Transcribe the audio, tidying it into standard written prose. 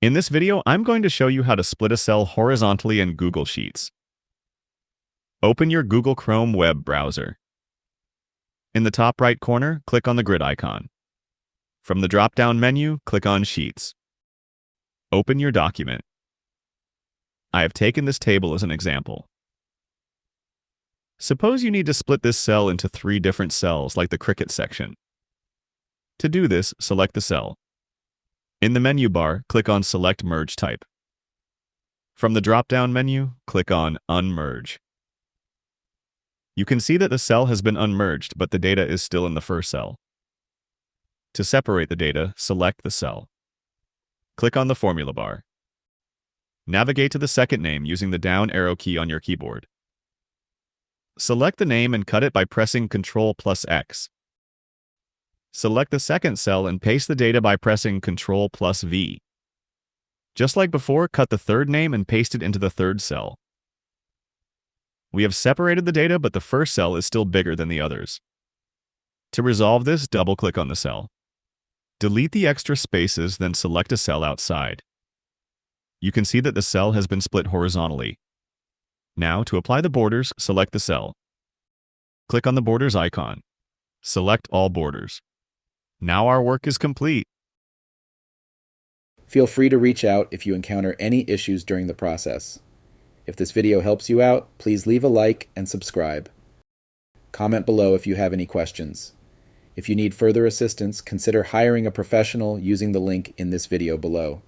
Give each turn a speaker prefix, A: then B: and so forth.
A: In this video, I'm going to show you how to split a cell horizontally in Google Sheets. Open your Google Chrome web browser. In the top right corner, click on the grid icon. From the drop-down menu, click on Sheets. Open your document. I have taken this table as an example. Suppose you need to split this cell into 3 different cells like the Cricut section. To do this, select the cell. In the menu bar, click on Select Merge Type. From the drop-down menu, click on Unmerge. You can see that the cell has been unmerged, but the data is still in the first cell. To separate the data, select the cell. Click on the formula bar. Navigate to the second name using the down arrow key on your keyboard. Select the name and cut it by pressing Ctrl+X. Select the second cell and paste the data by pressing Ctrl+V. Just like before, cut the third name and paste it into the third cell. We have separated the data, but the first cell is still bigger than the others. To resolve this, double-click on the cell. Delete the extra spaces, then select a cell outside. You can see that the cell has been split horizontally. Now, to apply the borders, select the cell. Click on the borders icon. Select all borders. Now our work is complete.
B: Feel free to reach out if you encounter any issues during the process. If this video helps you out, please leave a like and subscribe. Comment below if you have any questions. If you need further assistance, consider hiring a professional using the link in this video below.